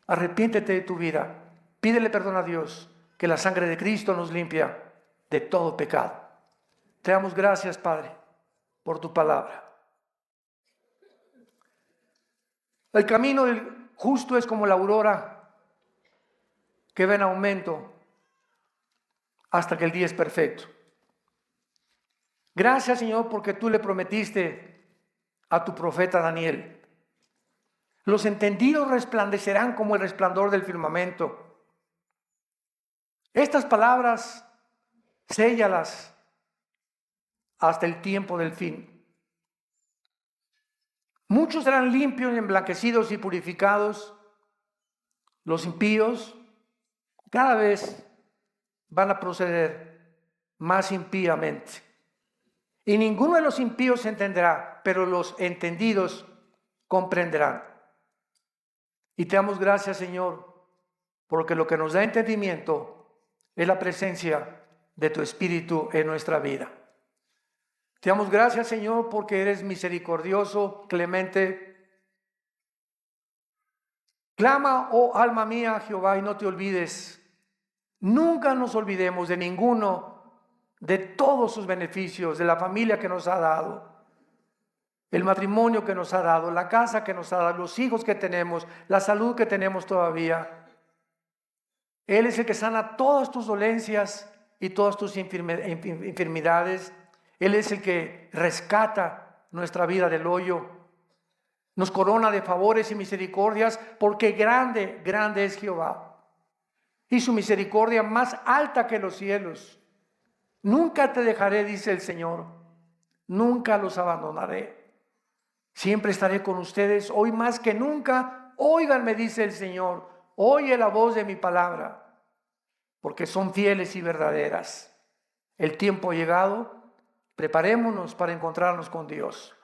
Arrepiéntete de tu vida. Pídele perdón a Dios, que la sangre de Cristo nos limpia de todo pecado. Te damos gracias, Padre, por tu palabra. El camino del justo es como la aurora que va en aumento hasta que el día es perfecto. Gracias, Señor, porque tú le prometiste a tu profeta Daniel: los entendidos resplandecerán como el resplandor del firmamento. Estas palabras, séllalas hasta el tiempo del fin. Muchos serán limpios, emblanquecidos y purificados. Los impíos cada vez van a proceder más impíamente. Y ninguno de los impíos entenderá, pero los entendidos comprenderán. Y te damos gracias, Señor, porque lo que nos da entendimiento es la presencia de tu Espíritu en nuestra vida. Te damos gracias, Señor, porque eres misericordioso, clemente. Clama, oh alma mía, a Jehová, y no te olvides. Nunca nos olvidemos de ninguno de todos sus beneficios, de la familia que nos ha dado, el matrimonio que nos ha dado, la casa que nos ha dado, los hijos que tenemos, la salud que tenemos todavía. Él es el que sana todas tus dolencias y todas tus enfermedades. Él es el que rescata nuestra vida del hoyo. Nos corona de favores y misericordias, porque grande, grande es Jehová. Y su misericordia más alta que los cielos. Nunca te dejaré, dice el Señor. Nunca los abandonaré. Siempre estaré con ustedes, hoy más que nunca. Óiganme, dice el Señor. Oye la voz de mi palabra, porque son fieles y verdaderas. El tiempo ha llegado. Preparémonos para encontrarnos con Dios.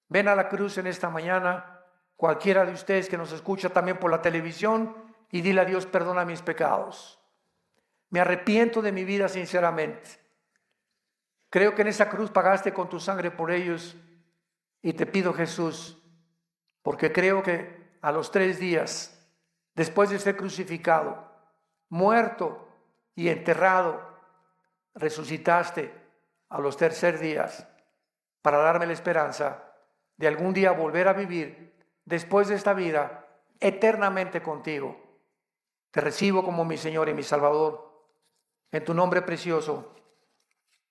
Ven a la cruz en esta mañana, cualquiera de ustedes que nos escucha también por la televisión, y dile a Dios: perdona mis pecados. Me arrepiento de mi vida sinceramente. Creo que en esa cruz pagaste con tu sangre por ellos, y te pido, Jesús, porque creo que a los 3 días, después de ser crucificado, muerto y enterrado, resucitaste a los 3 días para darme la esperanza de algún día volver a vivir después de esta vida eternamente contigo. Te recibo como mi Señor y mi Salvador, en tu nombre precioso,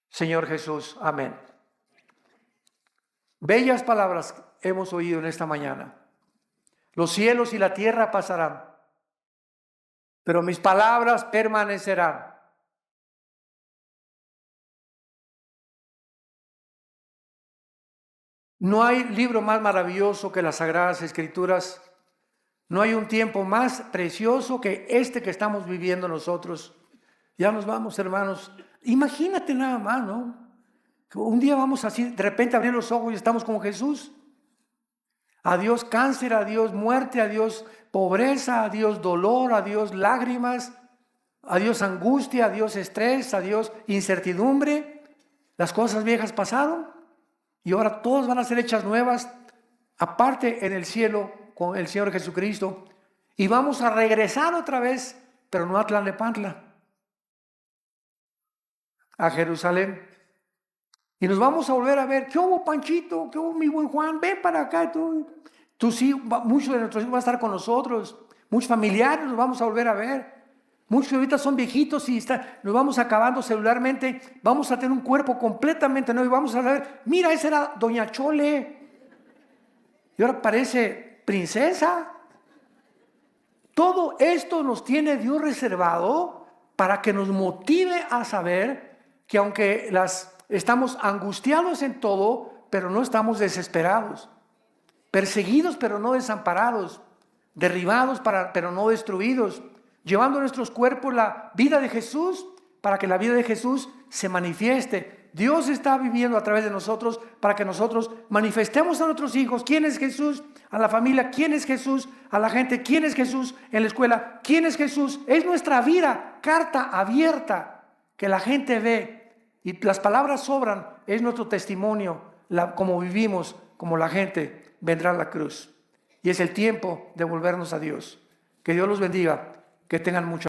Señor Jesús. Amén. Bellas palabras hemos oído en esta mañana. Los cielos y la tierra pasarán, pero mis palabras permanecerán. No hay libro más maravilloso que las Sagradas Escrituras. No hay un tiempo más precioso que este que estamos viviendo nosotros. Ya nos vamos, hermanos. Imagínate nada más, ¿no? Un día vamos así, de repente abrir los ojos y estamos como Jesús. Adiós cáncer, adiós muerte, adiós pobreza, adiós dolor, adiós lágrimas, adiós angustia, adiós estrés, adiós incertidumbre. Las cosas viejas pasaron y ahora todas van a ser hechas nuevas, aparte en el cielo con el Señor Jesucristo. Y vamos a regresar otra vez, pero no a Tlalnepantla, a Jerusalén. Y nos vamos a volver a ver. ¿Qué hubo, Panchito? ¿Qué hubo, mi buen Juan? Ven para acá. Tú sí, muchos de nuestros hijos van a estar con nosotros. Muchos familiares nos vamos a volver a ver. Muchos ahorita son viejitos y nos vamos acabando celularmente. Vamos a tener un cuerpo completamente nuevo y vamos a ver, mira, esa era Doña Chole. Y ahora parece princesa. Todo esto nos tiene Dios reservado para que nos motive a saber que aunque estamos angustiados en todo, pero no estamos desesperados. Perseguidos, pero no desamparados. Derribados, pero no destruidos. Llevando a nuestros cuerpos la vida de Jesús, para que la vida de Jesús se manifieste. Dios está viviendo a través de nosotros para que nosotros manifestemos a nuestros hijos quién es Jesús, a la familia quién es Jesús, a la gente quién es Jesús, en la escuela quién es Jesús. Es nuestra vida, carta abierta, que la gente ve. Y las palabras sobran, es nuestro testimonio, como vivimos, como la gente vendrá a la cruz. Y es el tiempo de volvernos a Dios. Que Dios los bendiga, que tengan mucha